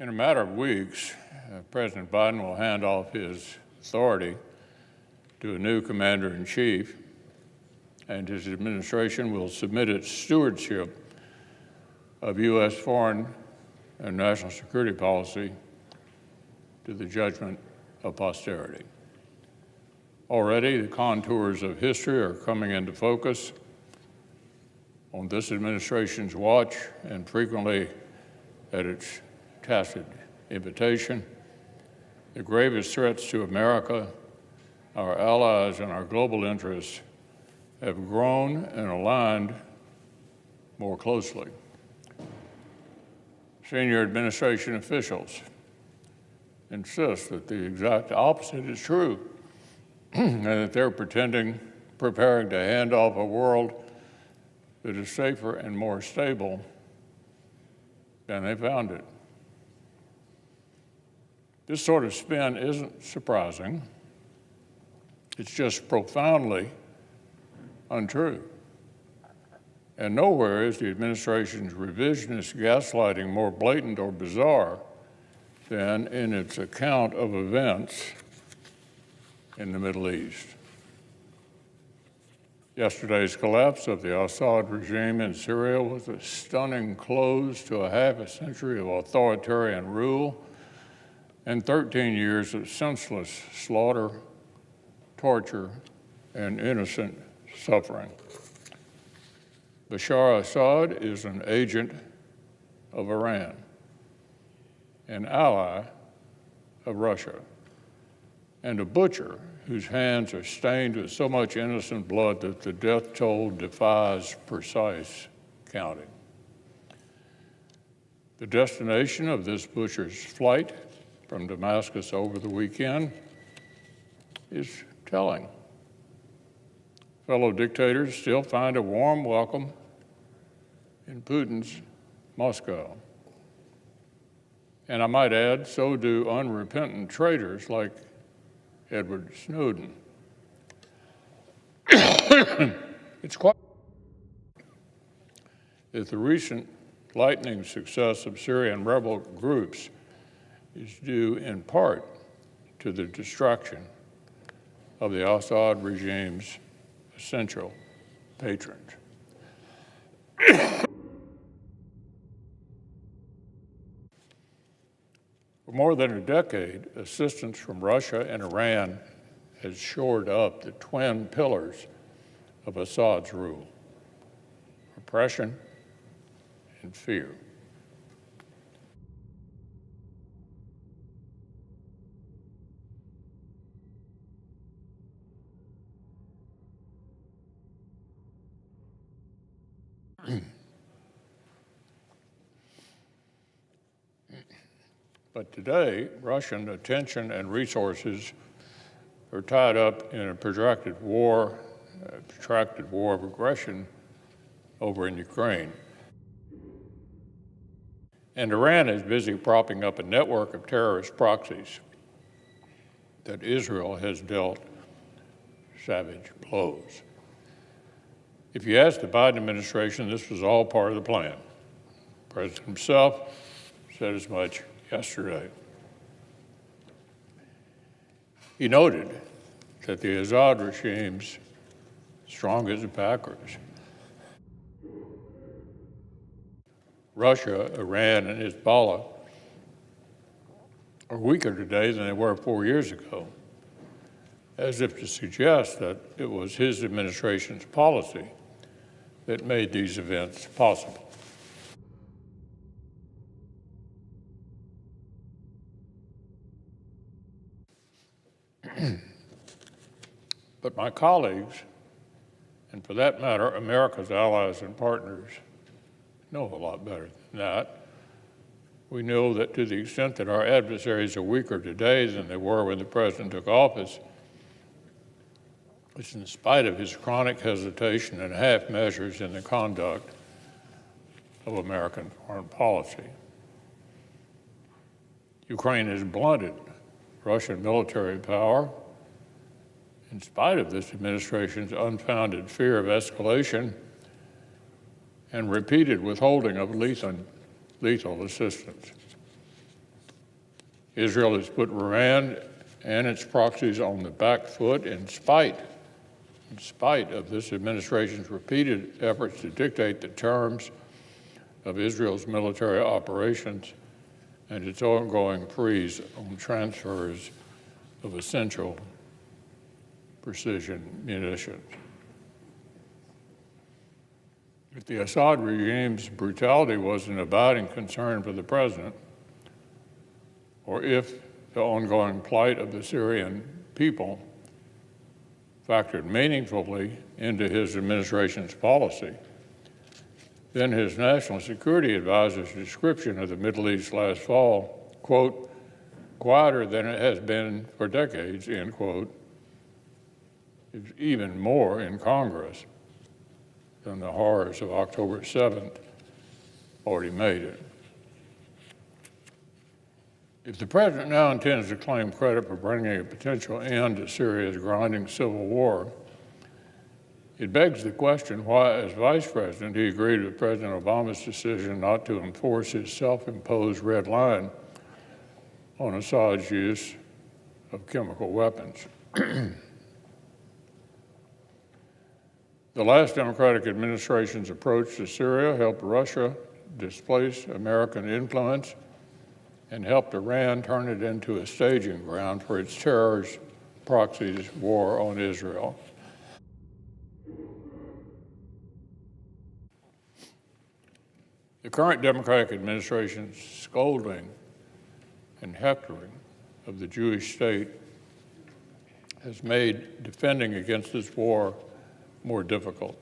In a matter of weeks, President Biden will hand off his authority to a new commander-in-chief, and his administration will submit its stewardship of U.S. foreign and national security policy to the judgment of posterity. Already, the contours of history are coming into focus on this administration's watch and frequently at its tacit invitation. The gravest threats to America, our allies, and our global interests have grown and aligned more closely. Senior administration officials insist that the exact opposite is true and that they're preparing to hand off a world that is safer and more stable than they found it. This sort of spin isn't surprising. It's just profoundly untrue. And nowhere is the administration's revisionist gaslighting more blatant or bizarre than in its account of events in the Middle East. Yesterday's collapse of the Assad regime in Syria was a stunning close to a half a century of authoritarian rule and 13 years of senseless slaughter, torture, and innocent suffering. Bashar Assad is an agent of Iran, an ally of Russia, and a butcher whose hands are stained with so much innocent blood that the death toll defies precise counting. The destination of this butcher's flight from Damascus over the weekend is telling. Fellow dictators still find a warm welcome in Putin's Moscow. And I might add, so do unrepentant traitors like Edward Snowden. It's quite that the recent lightning success of Syrian rebel groups is due in part to the destruction of the Assad regime's essential patrons. For more than a decade, assistance from Russia and Iran has shored up the twin pillars of Assad's rule: oppression and fear. But today, Russian attention and resources are tied up in a protracted war of aggression over in Ukraine. And Iran is busy propping up a network of terrorist proxies that Israel has dealt savage blows. If you ask the Biden administration, this was all part of the plan. The president himself said as much yesterday. He noted that the Assad regime's strongest backers, Russia, Iran, and Hezbollah, are weaker today than they were 4 years ago, as if to suggest that it was his administration's policy that made these events possible. But my colleagues, and for that matter, America's allies and partners, know a lot better than that. We know that to the extent that our adversaries are weaker today than they were when the president took office, it's in spite of his chronic hesitation and half measures in the conduct of American foreign policy. Ukraine has blunted Russian military power in spite of this administration's unfounded fear of escalation and repeated withholding of lethal assistance. Israel has put Iran and its proxies on the back foot in spite of this administration's repeated efforts to dictate the terms of Israel's military operations and its ongoing freeze on transfers of essential precision munitions. If the Assad regime's brutality was an abiding concern for the president, or if the ongoing plight of the Syrian people factored meaningfully into his administration's policy, then his national security advisor's description of the Middle East last fall, quote, quieter than it has been for decades, end quote, is even more incongruous than the horrors of October 7th already made it. If the president now intends to claim credit for bringing a potential end to Syria's grinding civil war, it begs the question why, as vice president, he agreed with President Obama's decision not to enforce his self-imposed red line on Assad's use of chemical weapons. The last Democratic administration's approach to Syria helped Russia displace American influence and helped Iran turn it into a staging ground for its terrorist proxies' war on Israel. The current Democratic administration's scolding and hectoring of the Jewish state has made defending against this war more difficult.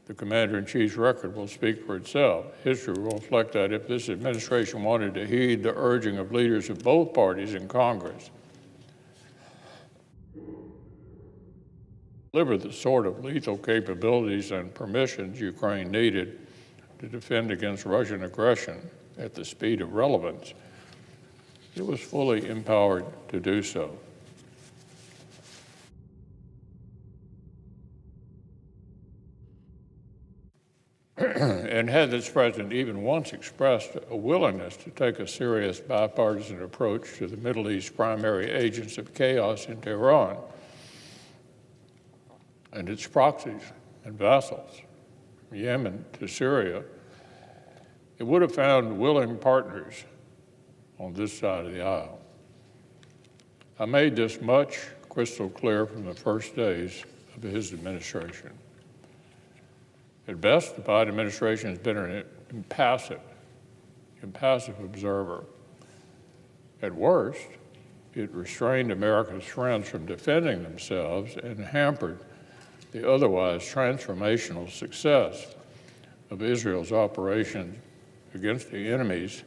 The Commander-in-Chief's record will speak for itself. History will reflect that if this administration wanted to heed the urging of leaders of both parties in Congress, deliver the sort of lethal capabilities and permissions Ukraine needed to defend against Russian aggression at the speed of relevance, it was fully empowered to do so. And had this president even once expressed a willingness to take a serious bipartisan approach to the Middle East's primary agents of chaos in Tehran and its proxies and vassals, from Yemen to Syria, it would have found willing partners on this side of the aisle. I made this much crystal clear from the first days of his administration. At best, the Biden administration has been an impassive observer. At worst, it restrained America's friends from defending themselves and hampered the otherwise transformational success of Israel's operations against the enemies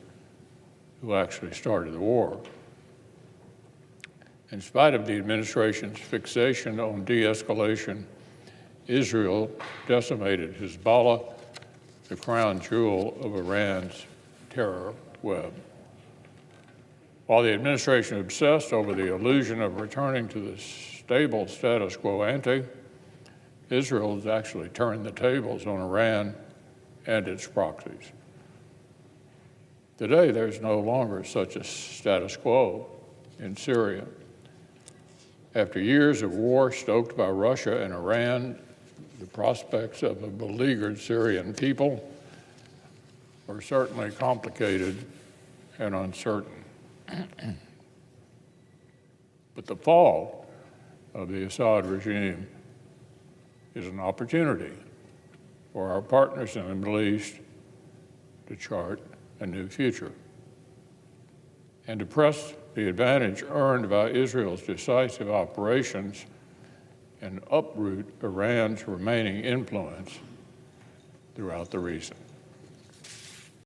who actually started the war. In spite of the administration's fixation on de-escalation, Israel decimated Hezbollah, the crown jewel of Iran's terror web. While the administration obsessed over the illusion of returning to the stable status quo ante, Israel has actually turned the tables on Iran and its proxies. Today, there's no longer such a status quo in Syria. After years of war stoked by Russia and Iran, the prospects of a beleaguered Syrian people are certainly complicated and uncertain. But the fall of the Assad regime is an opportunity for our partners in the Middle East to chart a new future and to press the advantage earned by Israel's decisive operations and uproot Iran's remaining influence throughout the region.